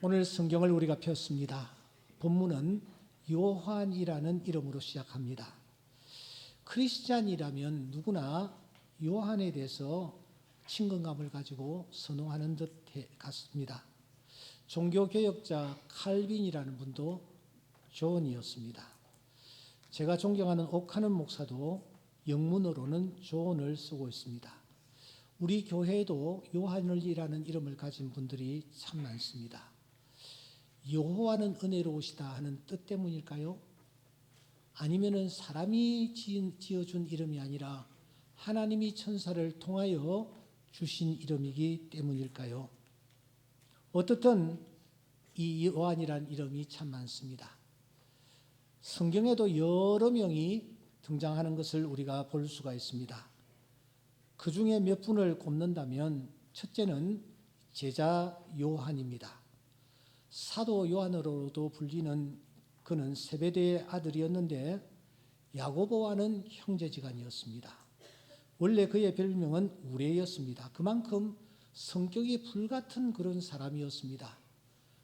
오늘 성경을 우리가 폈습니다. 본문은 요한이라는 이름으로 시작합니다. 크리스찬이라면 누구나 요한에 대해서 친근감을 가지고 선호하는 듯 같습니다. 종교개혁자 칼빈이라는 분도 존이었습니다. 제가 존경하는 오카는 목사도 영문으로는 존을 쓰고 있습니다. 우리 교회에도 요한이라는 이름을 가진 분들이 참 많습니다. 여호와는 은혜로우시다 하는 뜻 때문일까요? 아니면은 사람이 지어준 이름이 아니라 하나님이 천사를 통하여 주신 이름이기 때문일까요? 어떻든 이 요한이라는 이름이 참 많습니다. 성경에도 여러 명이 등장하는 것을 우리가 볼 수가 있습니다. 그 중에 몇 분을 꼽는다면 첫째는 제자 요한입니다. 사도 요한으로도 불리는 그는 세베대의 아들이었는데 야고보와는 형제지간이었습니다. 원래 그의 별명은 우레였습니다. 그만큼 성격이 불같은 그런 사람이었습니다.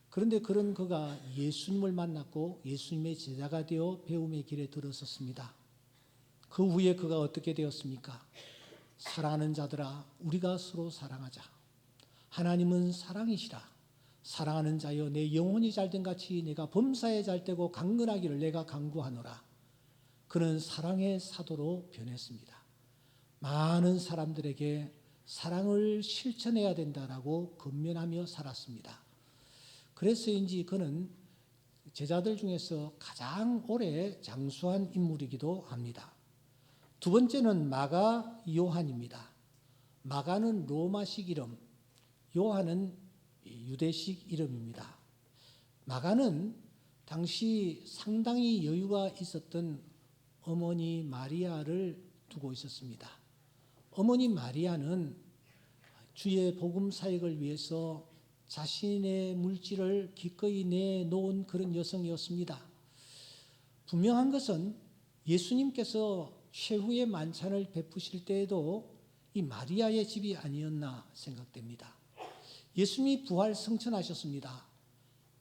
그런데 그런 그가 예수님을 만났고 예수님의 제자가 되어 배움의 길에 들어섰습니다. 그 후에 그가 어떻게 되었습니까? 사랑하는 자들아, 우리가 서로 사랑하자. 하나님은 사랑이시라. 사랑하는 자여, 내 영혼이 잘된 같이 내가 범사에 잘되고 강건하기를 내가 간구하노라. 그는 사랑의 사도로 변했습니다. 많은 사람들에게 사랑을 실천해야 된다라고 권면하며 살았습니다. 그래서인지 그는 제자들 중에서 가장 오래 장수한 인물이기도 합니다. 두 번째는 마가 요한입니다. 마가는 로마식 이름, 요한은 유대식 이름입니다. 마가는 당시 상당히 여유가 있었던 어머니 마리아를 두고 있었습니다. 어머니 마리아는 주의 복음 사역을 위해서 자신의 물질을 기꺼이 내놓은 그런 여성이었습니다. 분명한 것은 예수님께서 최후의 만찬을 베푸실 때에도 이 마리아의 집이 아니었나 생각됩니다. 예수님이 부활 승천하셨습니다.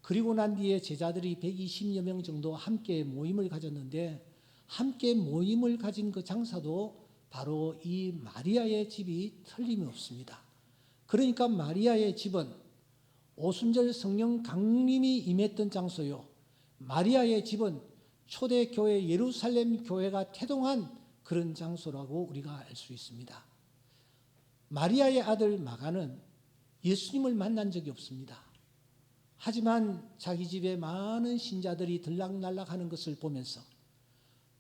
그리고 난 뒤에 제자들이 120여 명 정도 함께 모임을 가졌는데 함께 모임을 가진 그 장사도 바로 이 마리아의 집이 틀림없습니다. 그러니까 마리아의 집은 오순절 성령 강림이 임했던 장소요. 마리아의 집은 초대교회 예루살렘 교회가 태동한 그런 장소라고 우리가 알 수 있습니다. 마리아의 아들 마가는 예수님을 만난 적이 없습니다. 하지만 자기 집에 많은 신자들이 들락날락하는 것을 보면서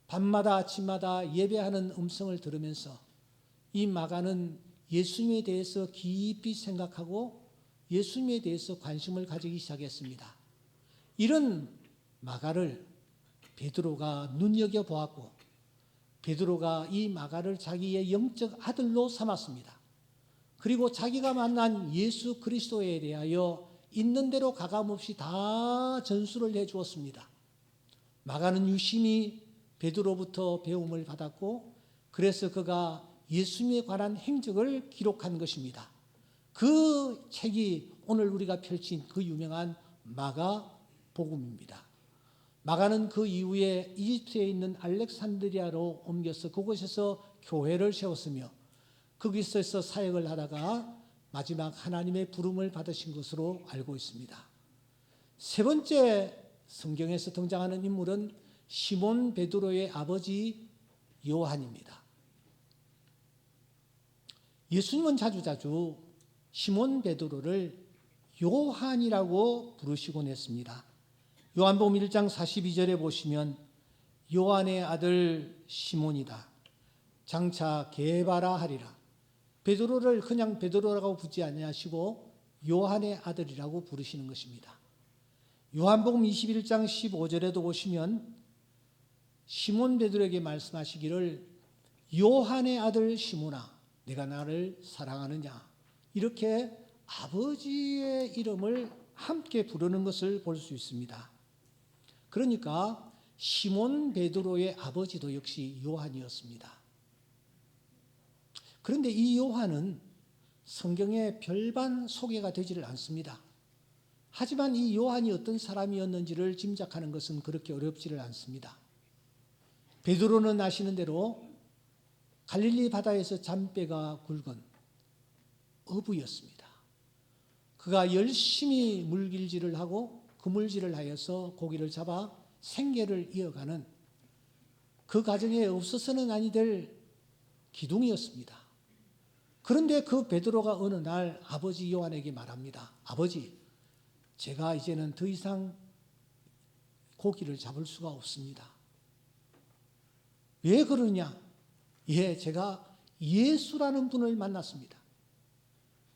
밤마다 아침마다 예배하는 음성을 들으면서 이 마가는 예수님에 대해서 깊이 생각하고 예수님에 대해서 관심을 가지기 시작했습니다. 이런 마가를 베드로가 눈여겨보았고 베드로가 이 마가를 자기의 영적 아들로 삼았습니다. 그리고 자기가 만난 예수 그리스도에 대하여 있는 대로 가감없이 다 전수를 해주었습니다. 마가는 유심히 베드로부터 배움을 받았고 그래서 그가 예수님에 관한 행적을 기록한 것입니다. 그 책이 오늘 우리가 펼친 그 유명한 마가복음입니다. 마가는 그 이후에 이집트에 있는 알렉산드리아로 옮겨서 그곳에서 교회를 세웠으며 거기서 사역을 하다가 마지막 하나님의 부름을 받으신 것으로 알고 있습니다. 세 번째 성경에서 등장하는 인물은 시몬 베드로의 아버지 요한입니다. 예수님은 자주자주 시몬 베드로를 요한이라고 부르시곤 했습니다. 요한복음 1장 42절에 보시면 요한의 아들 시몬이다. 장차 게바라 하리라. 베드로를 그냥 베드로라고 부르지 아니하시고 요한의 아들이라고 부르시는 것입니다. 요한복음 21장 15절에도 보시면 시몬 베드로에게 말씀하시기를 요한의 아들 시몬아 내가 나를 사랑하느냐 이렇게 아버지의 이름을 함께 부르는 것을 볼 수 있습니다. 그러니까 시몬 베드로의 아버지도 역시 요한이었습니다. 그런데 이 요한은 성경에 별반 소개가 되지를 않습니다. 하지만 이 요한이 어떤 사람이었는지를 짐작하는 것은 그렇게 어렵지를 않습니다. 베드로는 아시는 대로 갈릴리 바다에서 잔뼈가 굵은 어부였습니다. 그가 열심히 물길질을 하고 그물질을 하여서 고기를 잡아 생계를 이어가는 그 가정에 없어서는 아니 될 기둥이었습니다. 그런데 그 베드로가 어느 날 아버지 요한에게 말합니다. 아버지, 제가 이제는 더 이상 고기를 잡을 수가 없습니다. 왜 그러냐? 제가 예수라는 분을 만났습니다.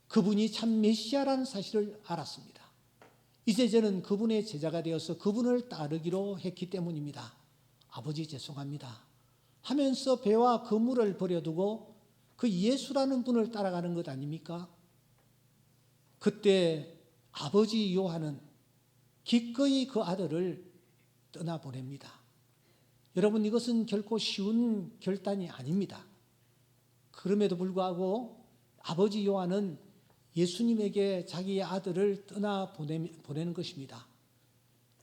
그분이 참 메시아라는 사실을 알았습니다. 이제 저는 그분의 제자가 되어서 그분을 따르기로 했기 때문입니다. 아버지 죄송합니다 하면서 배와 그물을 버려두고 그 예수라는 분을 따라가는 것 아닙니까? 그때 아버지 요한은 기꺼이 그 아들을 떠나보냅니다. 여러분, 이것은 결코 쉬운 결단이 아닙니다. 그럼에도 불구하고 아버지 요한은 예수님에게 자기의 아들을 떠나보내는 것입니다.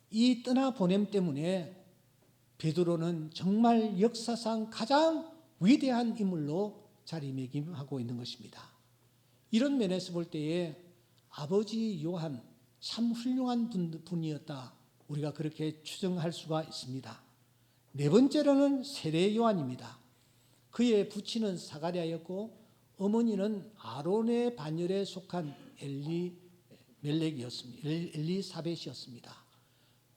이 떠나보냄 때문에 베드로는 정말 역사상 가장 위대한 인물로 자리매김하고 있는 것입니다. 이런 면에서 볼 때에 아버지 요한 참 훌륭한 분이었다, 우리가 그렇게 추정할 수가 있습니다. 네 번째로는 세례 요한입니다. 그의 부친은 사가랴였고 어머니는 아론의 반열에 속한 엘리사벳이었습니다.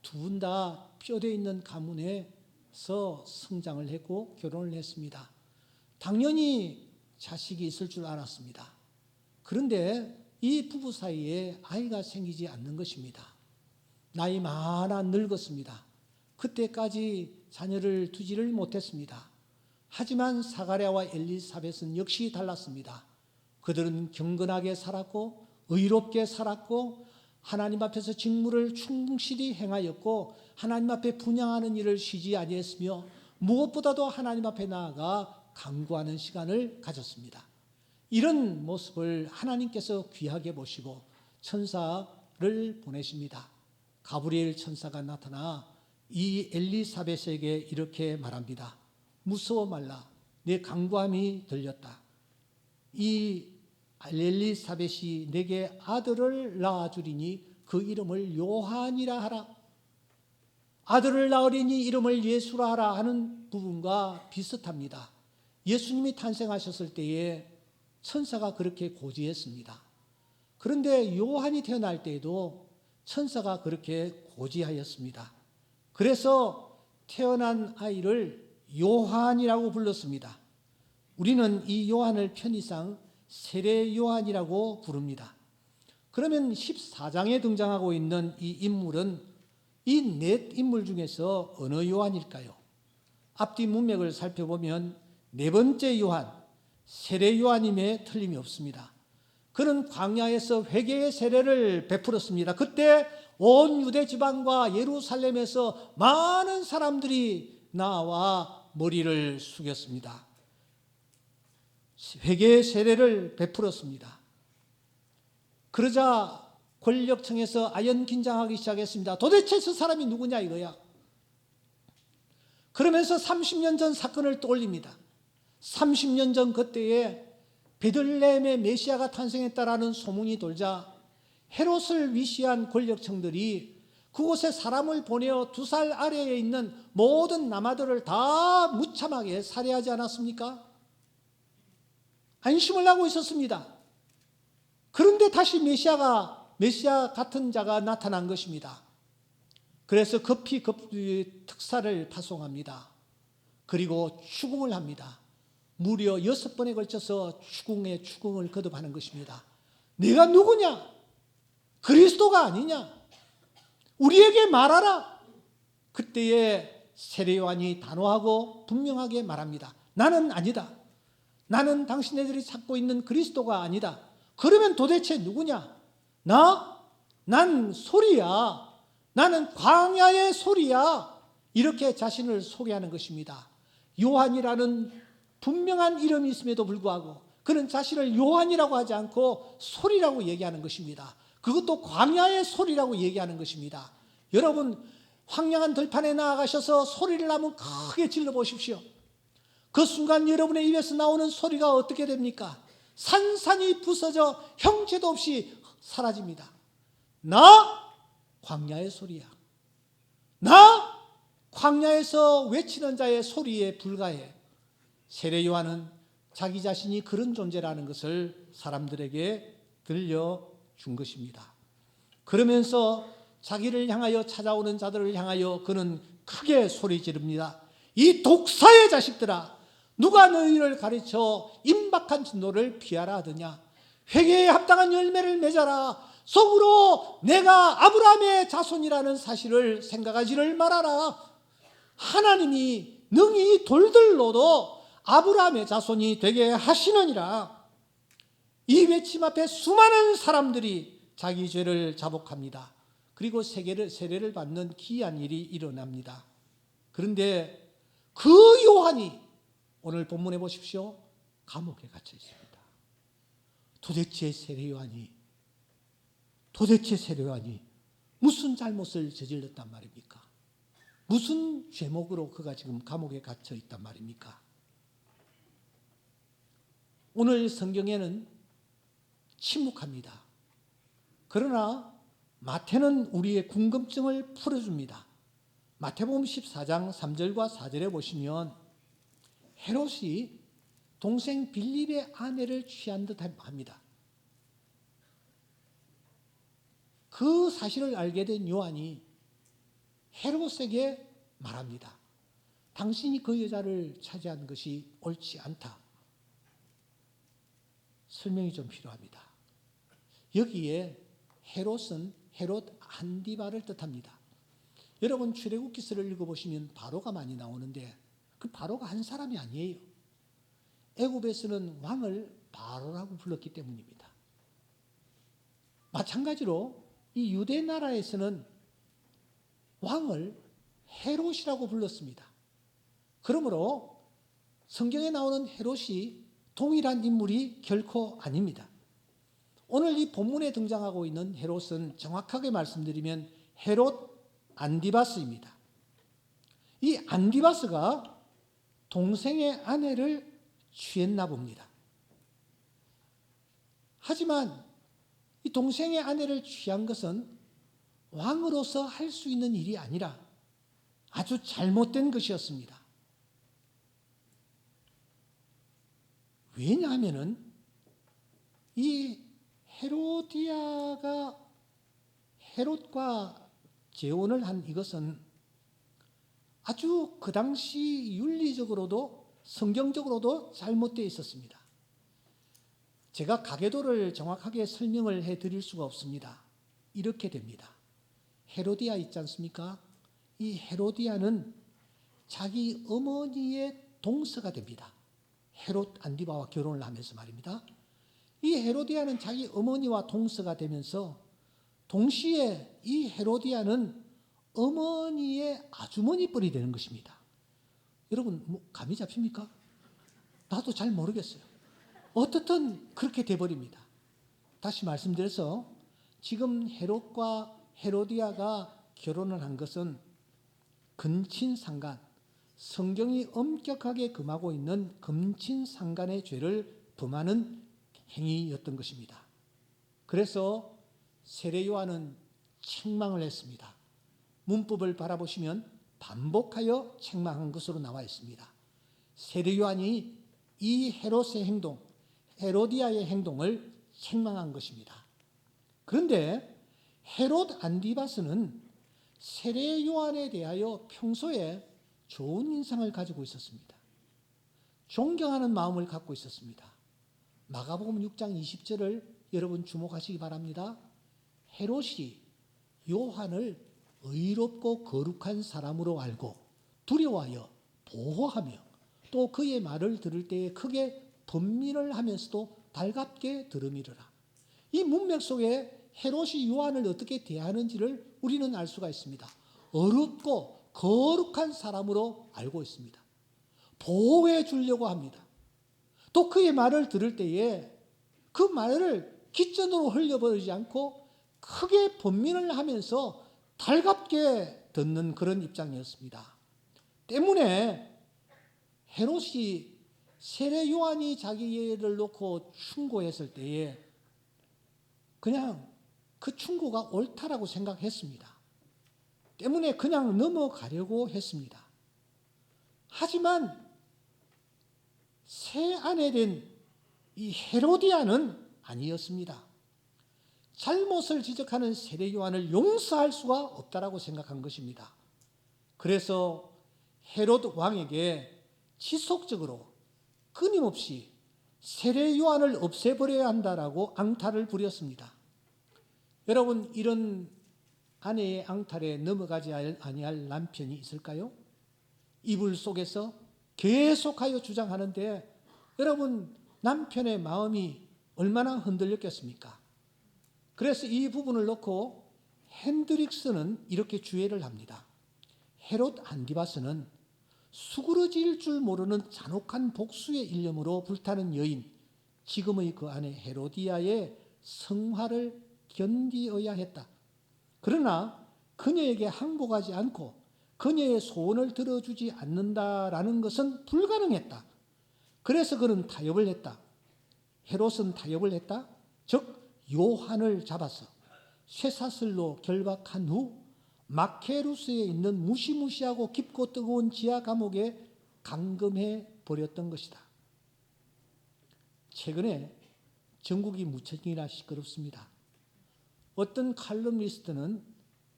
두 분 다 뼈대 있는 가문에서 성장을 했고 결혼을 했습니다. 당연히 자식이 있을 줄 알았습니다. 그런데 이 부부 사이에 아이가 생기지 않는 것입니다. 나이 많아 늙었습니다. 그때까지 자녀를 두지를 못했습니다. 하지만 사가랴와 엘리사벳은 역시 달랐습니다. 그들은 경건하게 살았고 의롭게 살았고 하나님 앞에서 직무를 충실히 행하였고 하나님 앞에 분향하는 일을 쉬지 아니했으며 무엇보다도 하나님 앞에 나아가 간구하는 시간을 가졌습니다. 이런 모습을 하나님께서 귀하게 보시고 천사를 보내십니다. 가브리엘 천사가 나타나 이 엘리사벳에게 이렇게 말합니다. 무서워 말라, 내 간구함이 들렸다. 이 엘리사벳이 내게 아들을 낳아주리니 그 이름을 요한이라 하라. 아들을 낳으리니 이름을 예수라 하라 하는 부분과 비슷합니다. 예수님이 탄생하셨을 때에 천사가 그렇게 고지했습니다. 그런데 요한이 태어날 때에도 천사가 그렇게 고지하였습니다. 그래서 태어난 아이를 요한이라고 불렀습니다. 우리는 이 요한을 편의상 세례 요한이라고 부릅니다. 그러면 14장에 등장하고 있는 이 인물은 이 넷 인물 중에서 어느 요한일까요? 앞뒤 문맥을 살펴보면 네 번째 요한, 세례 요한임에 틀림이 없습니다. 그는 광야에서 회개의 세례를 베풀었습니다. 그때 온 유대 지방과 예루살렘에서 많은 사람들이 나와 머리를 숙였습니다. 회개의 세례를 베풀었습니다. 그러자 권력층에서 아연긴장하기 시작했습니다. 도대체 저 사람이 누구냐 이거야. 그러면서 30년 전 사건을 떠올립니다. 30년 전 그때에 베들레헴의 메시아가 탄생했다라는 소문이 돌자 헤롯을 위시한 권력층들이 그곳에 사람을 보내어 2살 아래에 있는 모든 남아들을 다 무참하게 살해하지 않았습니까? 안심을 하고 있었습니다. 그런데 다시 메시아 같은 자가 나타난 것입니다. 그래서 급히 특사를 파송합니다. 그리고 추궁을 합니다. 무려 6번에 걸쳐서 추궁을 거듭하는 것입니다. 네가 누구냐? 그리스도가 아니냐? 우리에게 말하라. 그때에 세례 요한이 단호하고 분명하게 말합니다. 나는 아니다. 나는 당신네들이 찾고 있는 그리스도가 아니다. 그러면 도대체 누구냐? 난 소리야. 나는 광야의 소리야. 이렇게 자신을 소개하는 것입니다. 요한이라는 분명한 이름이 있음에도 불구하고 그는 자신을 요한이라고 하지 않고 소리라고 얘기하는 것입니다. 그것도 광야의 소리라고 얘기하는 것입니다. 여러분 황량한 들판에 나아가셔서 소리를 한번 크게 질러 보십시오. 그 순간 여러분의 입에서 나오는 소리가 어떻게 됩니까? 산산이 부서져 형체도 없이 사라집니다. 나 광야의 소리야. 나 광야에서 외치는 자의 소리에 불과해. 세례 요한은 자기 자신이 그런 존재라는 것을 사람들에게 들려준 것입니다. 그러면서 자기를 향하여 찾아오는 자들을 향하여 그는 크게 소리 지릅니다. 이 독사의 자식들아, 누가 너희를 가르쳐 임박한 진노를 피하라 하더냐? 회개에 합당한 열매를 맺어라. 속으로 내가 아브라함의 자손이라는 사실을 생각하지를 말아라. 하나님이 능히 돌들로도 아브라함의 자손이 되게 하시느니라. 이 외침 앞에 수많은 사람들이 자기 죄를 자복합니다. 그리고 세례를 받는 기이한 일이 일어납니다. 그런데 그 요한이 오늘 본문에 보십시오. 감옥에 갇혀 있습니다. 도대체 세례 요한이 무슨 잘못을 저질렀단 말입니까? 무슨 죄목으로 그가 지금 감옥에 갇혀 있단 말입니까? 오늘 성경에는 침묵합니다. 그러나 마태는 우리의 궁금증을 풀어줍니다. 마태복음 14장 3절과 4절에 보시면 헤롯이 동생 빌립의 아내를 취한 듯 합니다. 그 사실을 알게 된 요한이 헤롯에게 말합니다. 당신이 그 여자를 차지한 것이 옳지 않다. 설명이 좀 필요합니다. 여기에 헤롯은 헤롯 안디바를 뜻합니다. 여러분 출애굽기서를 읽어보시면 바로가 많이 나오는데 그 바로가 한 사람이 아니에요. 애굽에서는 왕을 바로라고 불렀기 때문입니다. 마찬가지로 이 유대 나라에서는 왕을 헤롯이라고 불렀습니다. 그러므로 성경에 나오는 헤롯이 동일한 인물이 결코 아닙니다. 오늘 이 본문에 등장하고 있는 헤롯은 정확하게 말씀드리면 헤롯 안디바스입니다. 이 안디바스가 동생의 아내를 취했나 봅니다. 하지만 이 동생의 아내를 취한 것은 왕으로서 할 수 있는 일이 아니라 아주 잘못된 것이었습니다. 왜냐하면 이 헤로디아가 헤롯과 재혼을 한 이것은 아주 그 당시 윤리적으로도 성경적으로도 잘못되어 있었습니다. 제가 가계도를 정확하게 설명을 해드릴 수가 없습니다. 이렇게 됩니다. 헤로디아 있지 않습니까? 이 헤로디아는 자기 어머니의 동서가 됩니다. 헤롯 안디바와 결혼을 하면서 말입니다. 이 헤로디아는 자기 어머니와 동서가 되면서 동시에 이 헤로디아는 어머니의 아주머니 뻘이 되는 것입니다. 여러분 감이 잡힙니까? 나도 잘 모르겠어요. 어떻든 그렇게 돼버립니다. 다시 말씀드려서 지금 헤롯과 헤로디아가 결혼을 한 것은 근친상간, 성경이 엄격하게 금하고 있는 근친상간의 죄를 범하는 행위였던 것입니다. 그래서 세례 요한은 책망을 했습니다. 문법을 바라보시면 반복하여 책망한 것으로 나와 있습니다. 세례 요한이 이 헤롯의 행동, 헤로디아의 행동을 책망한 것입니다. 그런데 헤롯 안디바스는 세례 요한에 대하여 평소에 좋은 인상을 가지고 있었습니다. 존경하는 마음을 갖고 있었습니다. 마가복음 6장 20절을 여러분 주목하시기 바랍니다. 헤롯이 요한을 의롭고 거룩한 사람으로 알고 두려워하여 보호하며 또 그의 말을 들을 때에 크게 번민을 하면서도 달갑게 들으미르라. 이 문맥 속에 헤롯이 요한을 어떻게 대하는지를 우리는 알 수가 있습니다. 어렵고 거룩한 사람으로 알고 있습니다. 보호해 주려고 합니다. 또 그의 말을 들을 때에 그 말을 깃전으로 흘려버리지 않고 크게 번민을 하면서 달갑게 듣는 그런 입장이었습니다. 때문에 헤롯이 세례 요한이 자기를 놓고 충고했을 때에 그냥 그 충고가 옳다라고 생각했습니다. 때문에 그냥 넘어가려고 했습니다. 하지만 새 아내 된 이 헤로디아는 아니었습니다. 잘못을 지적하는 세례 요한을 용서할 수가 없다라고 생각한 것입니다. 그래서 헤롯 왕에게 지속적으로 끊임없이 세례 요한을 없애버려야 한다라고 앙탈을 부렸습니다. 여러분, 이런 아내의 앙탈에 넘어가지 아니할 남편이 있을까요? 이불 속에서 계속하여 주장하는데 여러분, 남편의 마음이 얼마나 흔들렸겠습니까? 그래서 이 부분을 놓고 핸드릭스는 이렇게 주의를 합니다. 헤롯 안디바스는 수그러질 줄 모르는 잔혹한 복수의 일념으로 불타는 여인, 지금의 그 아내 헤로디아의 성화를 견디어야 했다. 그러나 그녀에게 항복하지 않고 그녀의 소원을 들어주지 않는다라는 것은 불가능했다. 그래서 그는 타협을 했다. 헤롯은 타협을 했다. 즉 요한을 잡아서 쇠사슬로 결박한 후 마케루스에 있는 무시무시하고 깊고 뜨거운 지하 감옥에 감금해 버렸던 것이다. 최근에 전국이 무척이나 시끄럽습니다. 어떤 칼럼니스트는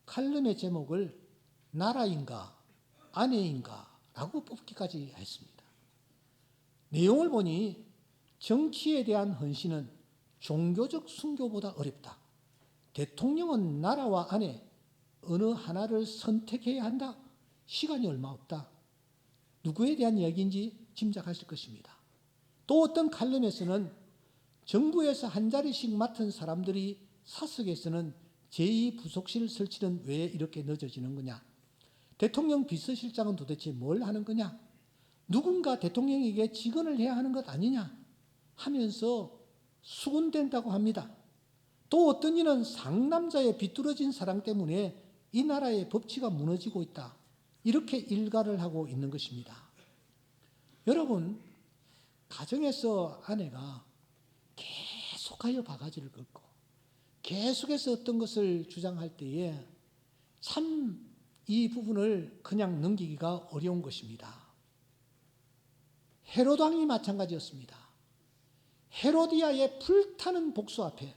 칼럼의 제목을 나라인가 아내인가 라고 뽑기까지 했습니다. 내용을 보니 정치에 대한 헌신은 종교적 순교보다 어렵다. 대통령은 나라와 아내 어느 하나를 선택해야 한다. 시간이 얼마 없다. 누구에 대한 이야기인지 짐작하실 것입니다. 또 어떤 칼럼에서는 정부에서 한 자리씩 맡은 사람들이 사석에서는 제2부속실 설치는 왜 이렇게 늦어지는 거냐? 대통령 비서실장은 도대체 뭘 하는 거냐? 누군가 대통령에게 직언을 해야 하는 것 아니냐? 하면서 수군된다고 합니다. 또 어떤 이는 상남자의 비뚤어진 사랑 때문에 이 나라의 법치가 무너지고 있다. 이렇게 일갈을 하고 있는 것입니다. 여러분, 가정에서 아내가 계속하여 바가지를 긁고 계속해서 어떤 것을 주장할 때에 참 이 부분을 그냥 넘기기가 어려운 것입니다. 헤롯 왕이 마찬가지였습니다. 헤로디아의 불타는 복수 앞에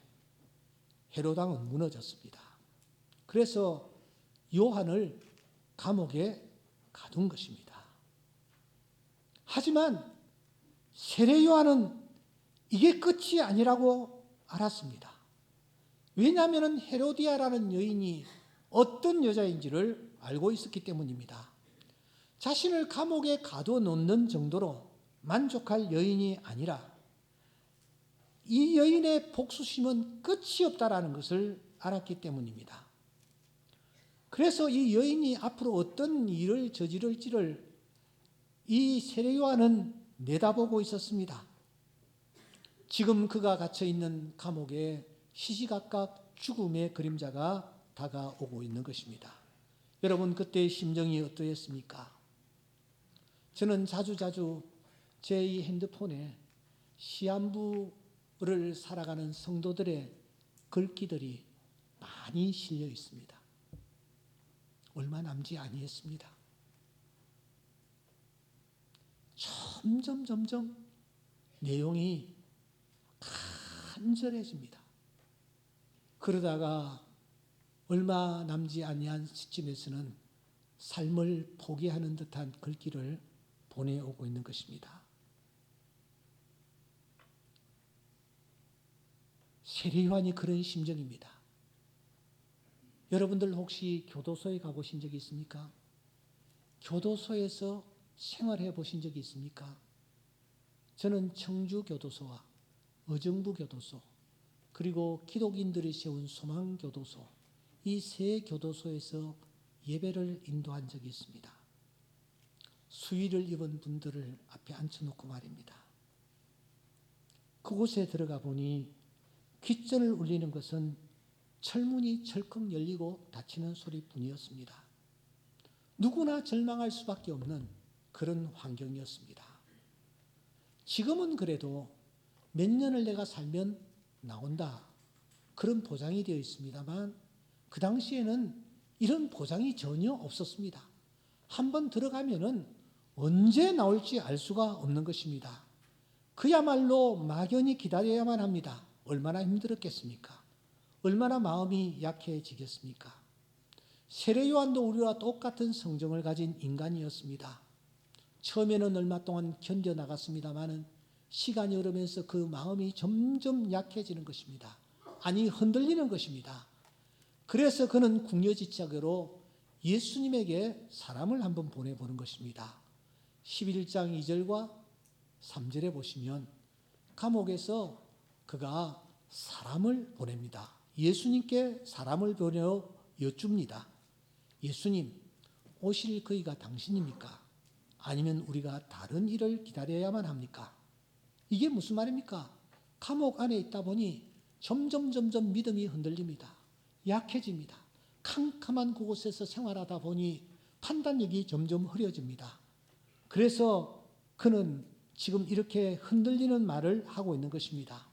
헤롯 왕은 무너졌습니다. 그래서 요한을 감옥에 가둔 것입니다. 하지만 세례 요한은 이게 끝이 아니라고 알았습니다. 왜냐하면 헤로디아라는 여인이 어떤 여자인지를 알고 있었기 때문입니다. 자신을 감옥에 가둬놓는 정도로 만족할 여인이 아니라 이 여인의 복수심은 끝이 없다라는 것을 알았기 때문입니다. 그래서 이 여인이 앞으로 어떤 일을 저지를지를 이 세례 요한은 내다보고 있었습니다. 지금 그가 갇혀 있는 감옥에 시시각각 죽음의 그림자가 다가오고 있는 것입니다. 여러분, 그때의 심정이 어떠했습니까? 저는 자주 제 이 핸드폰에 시한부를 살아가는 성도들의 글귀들이 많이 실려 있습니다. 얼마 남지 아니했습니다. 점점 내용이 간절해집니다. 그러다가 얼마 남지 아니한 시점에서는 삶을 포기하는 듯한 글귀를 보내오고 있는 것입니다. 세례 요한이 그런 심정입니다. 여러분들 혹시 교도소에 가보신 적이 있습니까? 교도소에서 생활해 보신 적이 있습니까? 저는 청주교도소와 의정부교도소 그리고 기독인들이 세운 소망교도소 이 세 교도소에서 예배를 인도한 적이 있습니다. 수의를 입은 분들을 앞에 앉혀놓고 말입니다. 그곳에 들어가 보니 귓전을 울리는 것은 철문이 철컥 열리고 닫히는 소리뿐이었습니다. 누구나 절망할 수밖에 없는 그런 환경이었습니다. 지금은 그래도 몇 년을 내가 살면 나온다, 그런 보장이 되어 있습니다만 그 당시에는 이런 보장이 전혀 없었습니다. 한번 들어가면은 언제 나올지 알 수가 없는 것입니다. 그야말로 막연히 기다려야만 합니다. 얼마나 힘들었겠습니까? 얼마나 마음이 약해지겠습니까? 세례 요한도 우리와 똑같은 성정을 가진 인간이었습니다. 처음에는 얼마 동안 견뎌나갔습니다마는 시간이 흐르면서 그 마음이 점점 약해지는 것입니다. 아니, 흔들리는 것입니다. 그래서 그는 궁여지책으로 예수님에게 사람을 한번 보내보는 것입니다. 11장 2절과 3절에 보시면 감옥에서 그가 사람을 보냅니다. 예수님께 사람을 보내어 여쭙니다. 예수님, 오실 그이가 당신입니까? 아니면 우리가 다른 일을 기다려야만 합니까? 이게 무슨 말입니까? 감옥 안에 있다 보니 점점 믿음이 흔들립니다. 약해집니다. 캄캄한 그곳에서 생활하다 보니 판단력이 점점 흐려집니다. 그래서 그는 지금 이렇게 흔들리는 말을 하고 있는 것입니다.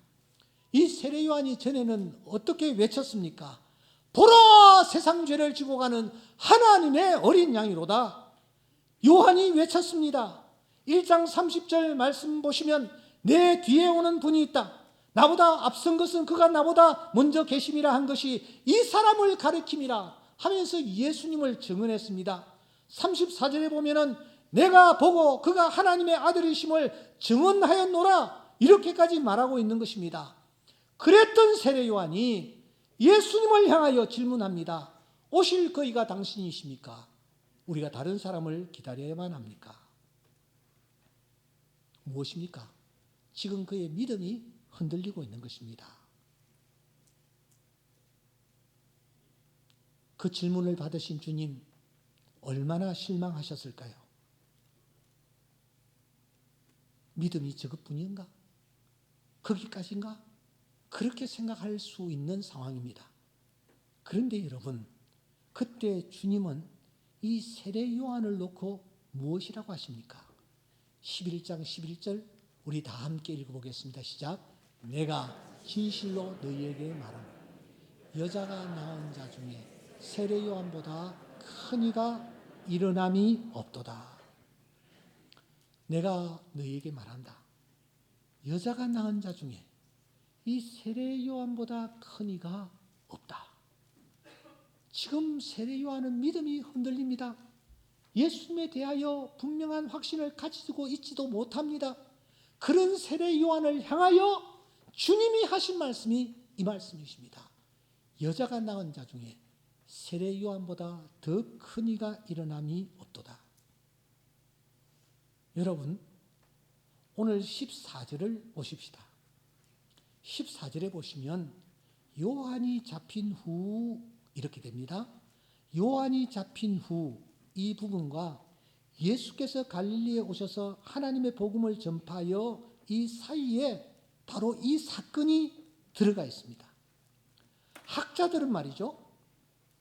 이 세례 요한이 전에는 어떻게 외쳤습니까? 보라, 세상 죄를 지고 가는 하나님의 어린 양이로다. 요한이 외쳤습니다. 1장 30절 말씀 보시면 내 뒤에 오는 분이 있다. 나보다 앞선 것은 그가 나보다 먼저 계심이라 한 것이 이 사람을 가리킴이라 하면서 예수님을 증언했습니다. 34절에 보면은 내가 보고 그가 하나님의 아들이심을 증언하였노라, 이렇게까지 말하고 있는 것입니다. 그랬던 세례 요한이 예수님을 향하여 질문합니다. 오실 그이가 당신이십니까? 우리가 다른 사람을 기다려야만 합니까? 무엇입니까? 지금 그의 믿음이 흔들리고 있는 것입니다. 그 질문을 받으신 주님, 얼마나 실망하셨을까요? 믿음이 저것뿐인가? 거기까지인가? 그렇게 생각할 수 있는 상황입니다. 그런데 여러분, 그때 주님은 이 세례 요한을 놓고 무엇이라고 하십니까? 11장 11절 우리 다 함께 읽어보겠습니다. 시작. 내가 진실로 너희에게 말하노라. 여자가 낳은 자 중에 세례 요한보다 큰 이가 일어남이 없도다. 내가 너희에게 말한다. 여자가 낳은 자 중에 이 세례 요한보다 큰 이가 없다. 지금 세례 요한은 믿음이 흔들립니다. 예수님에 대하여 분명한 확신을 가지고 있지도 못합니다. 그런 세례 요한을 향하여 주님이 하신 말씀이 이 말씀이십니다. 여자가 낳은 자 중에 세례 요한보다 더 큰 이가 일어남이 없도다. 여러분, 오늘 14절을 보십시다. 14절에 보시면 요한이 잡힌 후 이렇게 됩니다. 요한이 잡힌 후 이 부분과 예수께서 갈릴리에 오셔서 하나님의 복음을 전파하여 이 사이에 바로 이 사건이 들어가 있습니다. 학자들은 말이죠,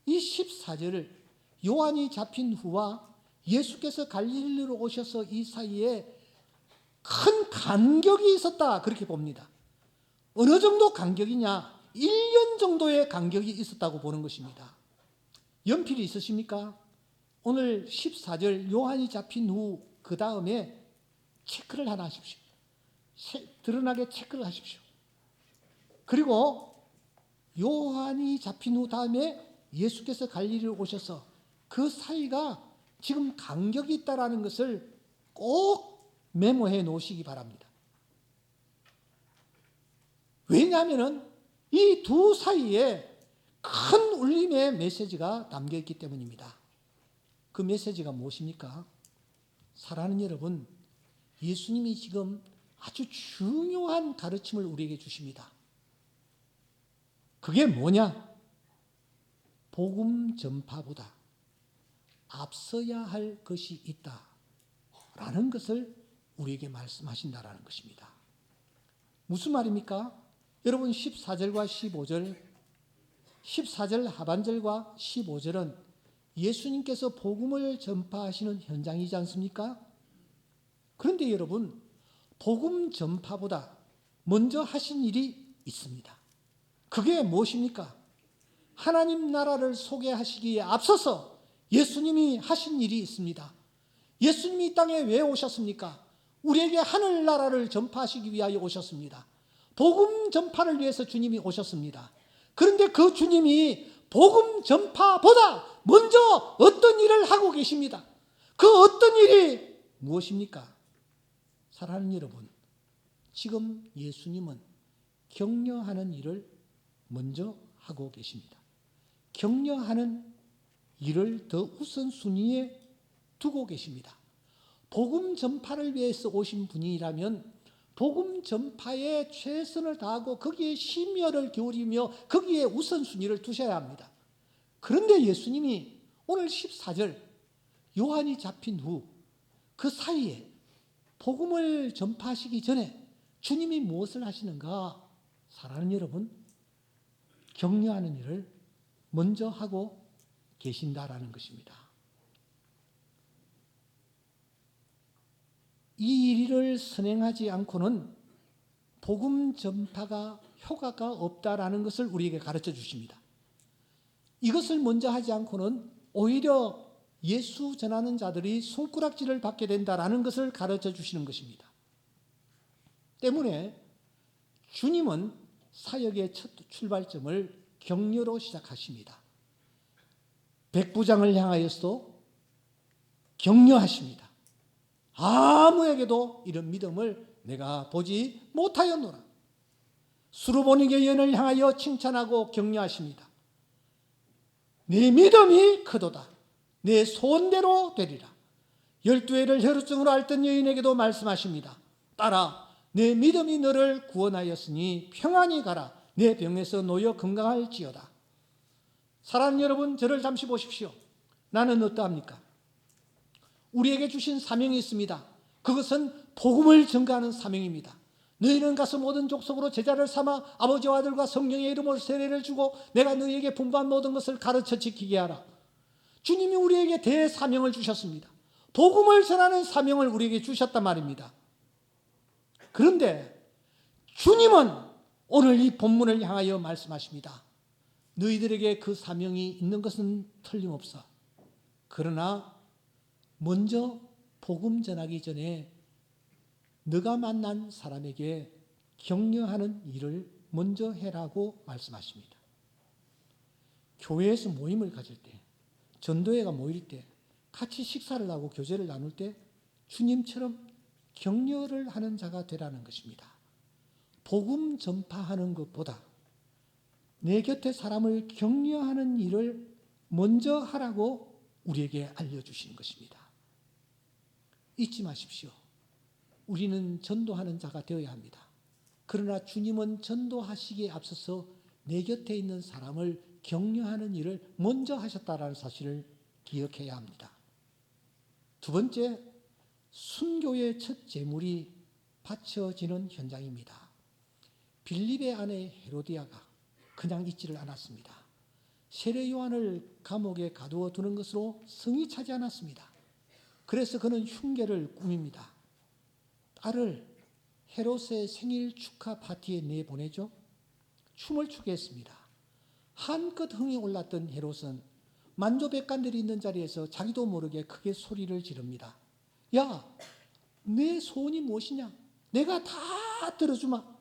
이 14절을 요한이 잡힌 후와 예수께서 갈릴리로 오셔서 이 사이에 큰 간격이 있었다, 그렇게 봅니다. 어느 정도 간격이냐? 1년 정도의 간격이 있었다고 보는 것입니다. 연필이 있으십니까? 오늘 14절 요한이 잡힌 후 그 다음에 체크를 하나 하십시오. 드러나게 체크를 하십시오. 그리고 요한이 잡힌 후 다음에 예수께서 갈릴리로 오셔서 그 사이가 지금 간격이 있다라는 것을 꼭 메모해 놓으시기 바랍니다. 왜냐하면 이 두 사이에 큰 울림의 메시지가 담겨 있기 때문입니다. 그 메시지가 무엇입니까? 사랑하는 여러분, 예수님이 지금 아주 중요한 가르침을 우리에게 주십니다. 그게 뭐냐? 복음 전파보다 앞서야 할 것이 있다라는 것을 우리에게 말씀하신다라는 것입니다. 무슨 말입니까? 여러분 14절과 15절 14절 하반절과 15절은 예수님께서 복음을 전파하시는 현장이지 않습니까? 그런데 여러분, 복음 전파보다 먼저 하신 일이 있습니다. 그게 무엇입니까? 하나님 나라를 소개하시기에 앞서서 예수님이 하신 일이 있습니다. 예수님이 이 땅에 왜 오셨습니까? 우리에게 하늘나라를 전파하시기 위하여 오셨습니다. 복음 전파를 위해서 주님이 오셨습니다. 그런데 그 주님이 복음 전파보다 먼저 어떤 일을 하고 계십니다. 그 어떤 일이 무엇입니까? 사랑하는 여러분, 지금 예수님은 격려하는 일을 먼저 하고 계십니다. 격려하는 일을 더 우선순위에 두고 계십니다. 복음 전파를 위해서 오신 분이라면 복음 전파에 최선을 다하고 거기에 심혈을 기울이며 거기에 우선순위를 두셔야 합니다. 그런데 예수님이 오늘 14절 요한이 잡힌 후 그 사이에 복음을 전파하시기 전에 주님이 무엇을 하시는가? 사랑하는 여러분, 격려하는 일을 먼저 하고 계신다라는 것입니다. 이 일을 선행하지 않고는 복음 전파가 효과가 없다라는 것을 우리에게 가르쳐 주십니다. 이것을 먼저 하지 않고는 오히려 예수 전하는 자들이 손가락질을 받게 된다라는 것을 가르쳐 주시는 것입니다. 때문에 주님은 사역의 첫 출발점을 격려로 시작하십니다. 백부장을 향하여서도 격려하십니다. 아무에게도 이런 믿음을 내가 보지 못하였노라. 수르보니게 여인을 향하여 칭찬하고 격려하십니다. 네 믿음이 크도다. 내 소원대로 되리라. 12회를 혈루증으로 앓던 여인에게도 말씀하십니다. 딸아, 내 믿음이 너를 구원하였으니 평안히 가라. 내 병에서 놓여 건강할지어다. 사랑하는 여러분, 저를 잠시 보십시오. 나는 어떠합니까? 우리에게 주신 사명이 있습니다. 그것은 복음을 전가하는 사명입니다. 너희는 가서 모든 족속으로 제자를 삼아 아버지와 아들과 성령의 이름으로 세례를 주고 내가 너희에게 분부한 모든 것을 가르쳐 지키게 하라. 주님이 우리에게 대사명을 주셨습니다. 복음을 전하는 사명을 우리에게 주셨단 말입니다. 그런데 주님은 오늘 이 본문을 향하여 말씀하십니다. 너희들에게 그 사명이 있는 것은 틀림없어. 그러나 먼저 복음 전하기 전에 너가 만난 사람에게 격려하는 일을 먼저 해라고 말씀하십니다. 교회에서 모임을 가질 때, 전도회가 모일 때, 같이 식사를 하고 교제를 나눌 때 주님처럼 격려를 하는 자가 되라는 것입니다. 복음 전파하는 것보다 내 곁에 사람을 격려하는 일을 먼저 하라고 우리에게 알려주시는 것입니다. 잊지 마십시오. 우리는 전도하는 자가 되어야 합니다. 그러나 주님은 전도하시기에 앞서서 내 곁에 있는 사람을 격려하는 일을 먼저 하셨다는 사실을 기억해야 합니다. 두 번째, 순교의 첫 제물이 바쳐지는 현장입니다. 빌립의 아내 헤로디아가 그냥 있지를 않았습니다. 세례 요한을 감옥에 가두어 두는 것으로 성이 차지 않았습니다. 그래서 그는 흉계를 꾸밉니다. 딸을 헤롯의 생일 축하 파티에 내보내죠. 춤을 추게 했습니다. 한껏 흥이 올랐던 헤롯은 만조백관들이 있는 자리에서 자기도 모르게 크게 소리를 지릅니다. 야, 내 소원이 무엇이냐? 내가 다 들어주마.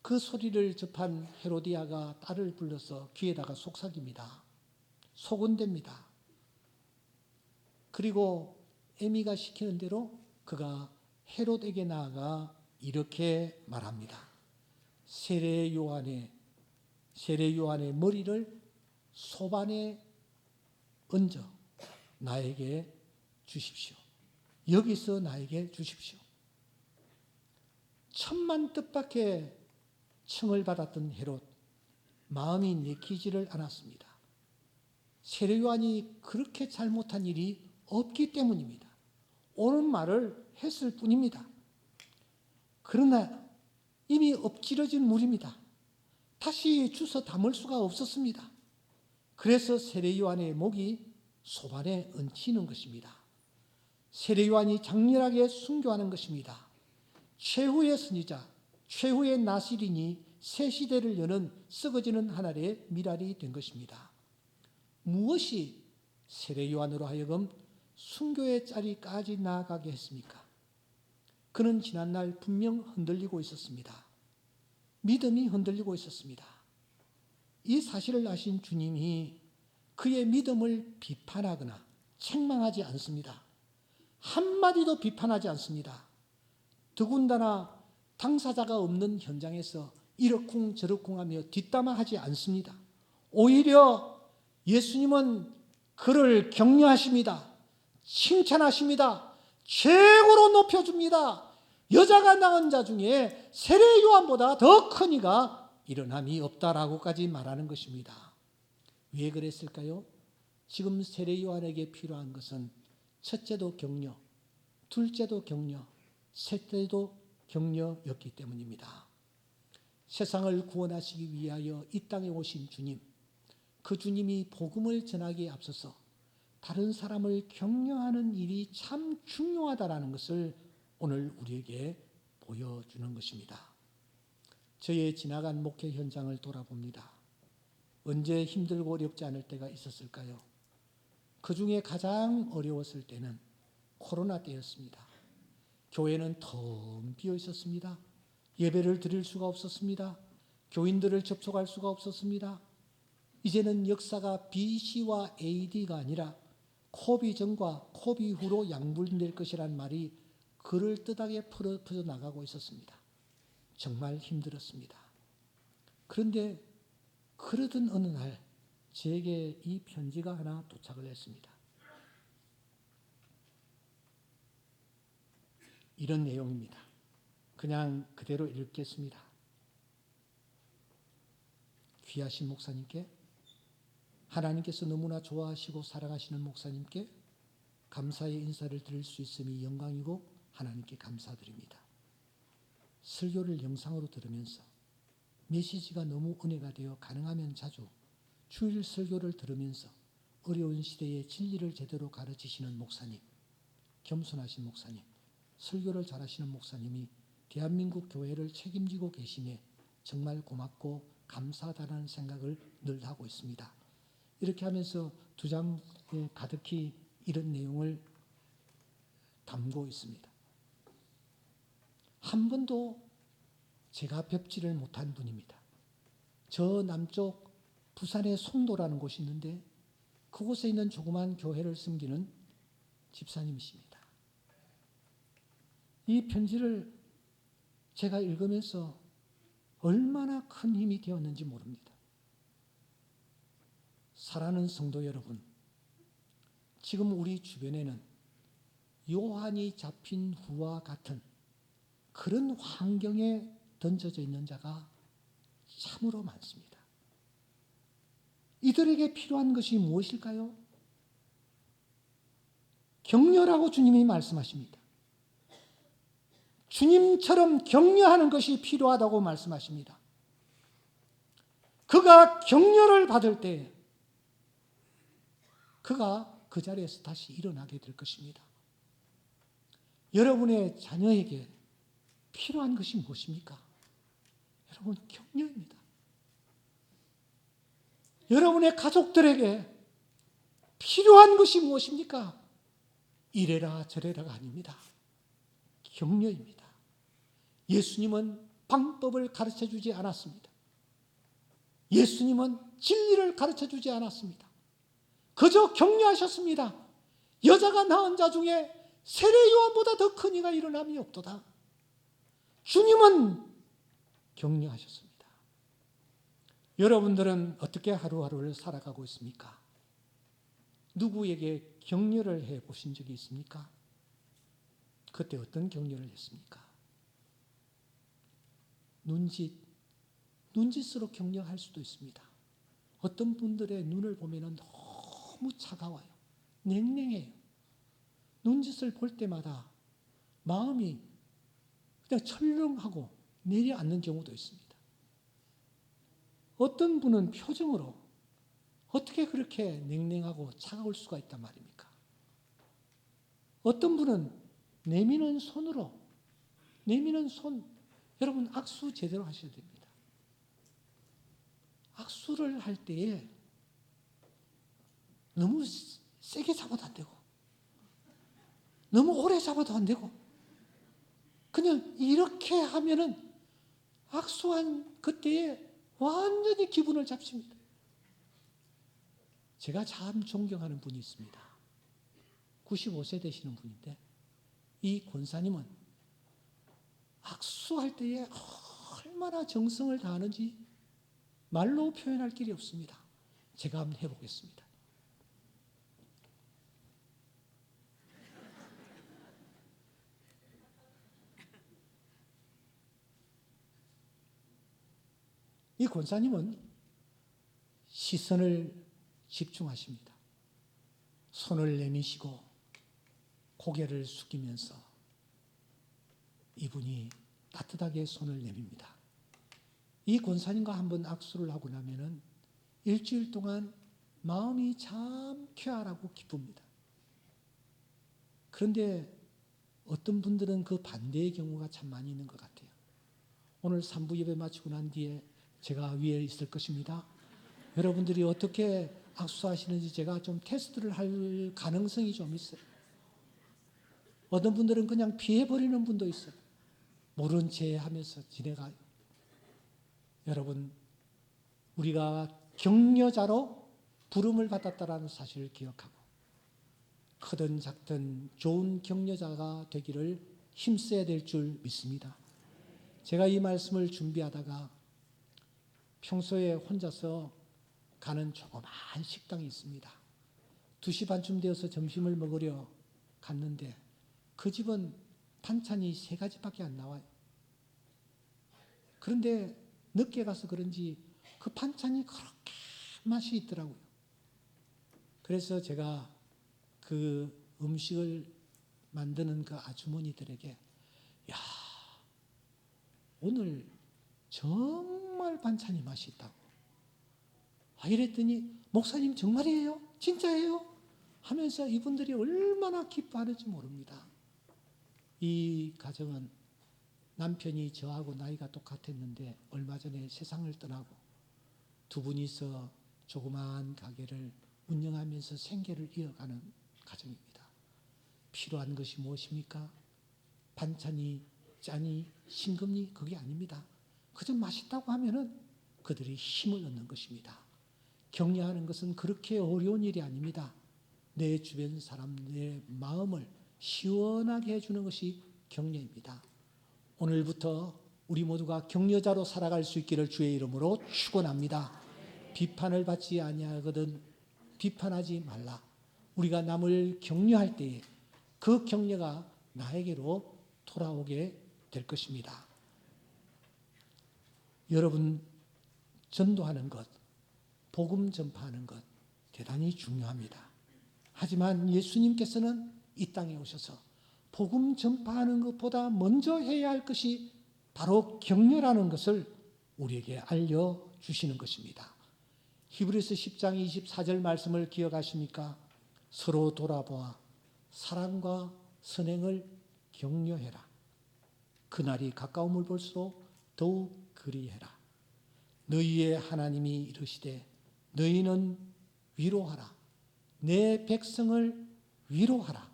그 소리를 접한 헤로디아가 딸을 불러서 귀에다가 속삭입니다. 속은댑니다. 그리고 에미가 시키는 대로 그가 헤롯에게 나아가 이렇게 말합니다. 세례 요한의 머리를 소반에 얹어 나에게 주십시오. 여기서 나에게 주십시오. 천만 뜻밖의 청을 받았던 헤롯, 마음이 내키지를 않았습니다. 세례 요한이 그렇게 잘못한 일이 없기 때문입니다. 옳은 말을 했을 뿐입니다. 그러나 이미 엎질러진 물입니다. 다시 주워 담을 수가 없었습니다. 그래서 세례 요한의 목이 소반에 얹히는 것입니다. 세례 요한이 장렬하게 순교하는 것입니다. 최후의 선지자, 최후의 나시린이 새 시대를 여는 썩어지는 하늘의 미랄이 된 것입니다. 무엇이 세례 요한으로 하여금 순교의 자리까지 나아가게 했습니까? 그는 지난날 분명 흔들리고 있었습니다. 믿음이 흔들리고 있었습니다. 이 사실을 아신 주님이 그의 믿음을 비판하거나 책망하지 않습니다. 한마디도 비판하지 않습니다. 더군다나 당사자가 없는 현장에서 이러쿵저러쿵 하며 뒷담화하지 않습니다. 오히려 예수님은 그를 격려하십니다. 칭찬하십니다. 최고로 높여줍니다. 여자가 낳은 자 중에 세례 요한보다 더 큰 이가 일어남이 없다라고까지 말하는 것입니다. 왜 그랬을까요? 지금 세례 요한에게 필요한 것은 첫째도 격려, 둘째도 격려, 셋째도 격려였기 때문입니다. 세상을 구원하시기 위하여 이 땅에 오신 주님, 그 주님이 복음을 전하기에 앞서서 다른 사람을 격려하는 일이 참 중요하다라는 것을 오늘 우리에게 보여주는 것입니다. 저의 지나간 목회 현장을 돌아봅니다. 언제 힘들고 어렵지 않을 때가 있었을까요? 그 중에 가장 어려웠을 때는 코로나 때였습니다. 교회는 텅 비어 있었습니다. 예배를 드릴 수가 없었습니다. 교인들을 접촉할 수가 없었습니다. 이제는 역사가 BC와 AD가 아니라 코비 전과 코비 후로 양분될 것이란 말이 그를 뜻하게 퍼져나가고 있었습니다. 정말 힘들었습니다. 그런데 그러던 어느 날 제게 이 편지가 하나 도착을 했습니다. 이런 내용입니다. 그냥 그대로 읽겠습니다. 귀하신 목사님께, 하나님께서 너무나 좋아하시고 사랑하시는 목사님께 감사의 인사를 드릴 수 있음이 영광이고 하나님께 감사드립니다. 설교를 영상으로 들으면서 메시지가 너무 은혜가 되어 가능하면 자주 주일 설교를 들으면서 어려운 시대에 진리를 제대로 가르치시는 목사님, 겸손하신 목사님, 설교를 잘하시는 목사님이 대한민국 교회를 책임지고 계심에 정말 고맙고 감사하다는 생각을 늘 하고 있습니다. 이렇게 하면서 두 장에 가득히 이런 내용을 담고 있습니다. 한 번도 제가 뵙지를 못한 분입니다. 저 남쪽 부산의 송도라는 곳이 있는데 그곳에 있는 조그만 교회를 섬기는 집사님이십니다. 이 편지를 제가 읽으면서 얼마나 큰 힘이 되었는지 모릅니다. 사랑하는 성도 여러분, 지금 우리 주변에는 요한이 잡힌 후와 같은 그런 환경에 던져져 있는 자가 참으로 많습니다. 이들에게 필요한 것이 무엇일까요? 격려라고 주님이 말씀하십니다. 주님처럼 격려하는 것이 필요하다고 말씀하십니다. 그가 격려를 받을 때 그가 그 자리에서 다시 일어나게 될 것입니다. 여러분의 자녀에게 필요한 것이 무엇입니까? 여러분, 격려입니다. 여러분의 가족들에게 필요한 것이 무엇입니까? 이래라 저래라가 아닙니다. 격려입니다. 예수님은 방법을 가르쳐주지 않았습니다. 예수님은 진리를 가르쳐주지 않았습니다. 그저 격려하셨습니다. 여자가 낳은 자 중에 세례 요한보다 더 큰 이가 일어남이 없도다. 주님은 격려하셨습니다. 여러분들은 어떻게 하루하루를 살아가고 있습니까? 누구에게 격려를 해 보신 적이 있습니까? 그때 어떤 격려를 했습니까? 눈짓으로 격려할 수도 있습니다. 어떤 분들의 눈을 보면 너무 차가워요. 냉랭해요. 눈짓을 볼 때마다 마음이 그냥 철렁하고 내려앉는 경우도 있습니다. 어떤 분은 표정으로 어떻게 그렇게 냉랭하고 차가울 수가 있단 말입니까? 어떤 분은 내미는 손으로, 내미는 손, 여러분 악수 제대로 하셔야 됩니다. 악수를 할 때에 너무 세게 잡아도 안 되고, 너무 오래 잡아도 안 되고, 그냥 이렇게 하면은 악수한 그때에 완전히 기분을 잡습니다. 제가 참 존경하는 분이 있습니다. 95세 되시는 분인데, 이 권사님은 악수할 때에 얼마나 정성을 다하는지 말로 표현할 길이 없습니다. 제가 한번 해보겠습니다. 이 권사님은 시선을 집중하십니다. 손을 내미시고 고개를 숙이면서 이분이 따뜻하게 손을 내밉니다. 이 권사님과 한번 악수를 하고 나면은 일주일 동안 마음이 참 쾌활하고 기쁩니다. 그런데 어떤 분들은 그 반대의 경우가 참 많이 있는 것 같아요. 오늘 3부 예배 마치고 난 뒤에 제가 위에 있을 것입니다. 여러분들이 어떻게 악수하시는지 제가 좀 테스트를 할 가능성이 좀 있어요. 어떤 분들은 그냥 피해버리는 분도 있어요. 모른 채 하면서 지내가요. 여러분, 우리가 격려자로 부름을 받았다는 사실을 기억하고 크든 작든 좋은 격려자가 되기를 힘써야 될 줄 믿습니다. 제가 이 말씀을 준비하다가 평소에 혼자서 가는 조그만 식당이 있습니다. 2시 반쯤 되어서 점심을 먹으려 갔는데 그 집은 반찬이 3가지밖에 안 나와요. 그런데 늦게 가서 그런지 그 반찬이 그렇게 맛이 있더라고요. 그래서 제가 그 음식을 만드는 그 아주머니들에게 야, 오늘 정말 반찬이 맛이 있다고. 이랬더니 목사님 정말이에요? 진짜예요? 하면서 이분들이 얼마나 기뻐하는지 모릅니다. 이 가정은 남편이 저하고 나이가 똑같았는데 얼마 전에 세상을 떠나고 두 분이서 조그마한 가게를 운영하면서 생계를 이어가는 가정입니다. 필요한 것이 무엇입니까? 반찬이 짠이 싱겁니? 그게 아닙니다. 그저 맛있다고 하면은 그들이 힘을 얻는 것입니다. 격려하는 것은 그렇게 어려운 일이 아닙니다. 내 주변 사람들의 마음을 시원하게 해주는 것이 격려입니다. 오늘부터 우리 모두가 격려자로 살아갈 수 있기를 주의 이름으로 축원합니다. 비판을 받지 아니하거든 비판하지 말라. 우리가 남을 격려할 때에 그 격려가 나에게로 돌아오게 될 것입니다. 여러분, 전도하는 것, 복음 전파하는 것 대단히 중요합니다. 하지만 예수님께서는 이 땅에 오셔서 복음 전파하는 것보다 먼저 해야 할 것이 바로 격려라는 것을 우리에게 알려주시는 것입니다. 히브리서 10장 24절 말씀을 기억하십니까? 서로 돌아보아 사랑과 선행을 격려해라. 그날이 가까움을 볼수록 더욱 그리해라. 너희의 하나님이 이르시되 너희는 위로하라. 내 백성을 위로하라.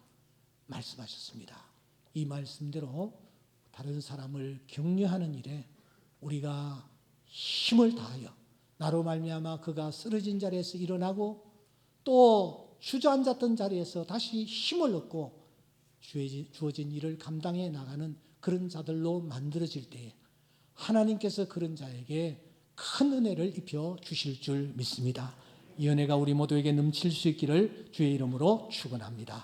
말씀하셨습니다. 이 말씀대로 다른 사람을 격려하는 일에 우리가 힘을 다하여 나로 말미암아 그가 쓰러진 자리에서 일어나고 또 주저앉았던 자리에서 다시 힘을 얻고 주어진 일을 감당해 나가는 그런 자들로 만들어질 때에 하나님께서 그런 자에게 큰 은혜를 입혀 주실 줄 믿습니다. 이 은혜가 우리 모두에게 넘칠 수 있기를 주의 이름으로 축원합니다.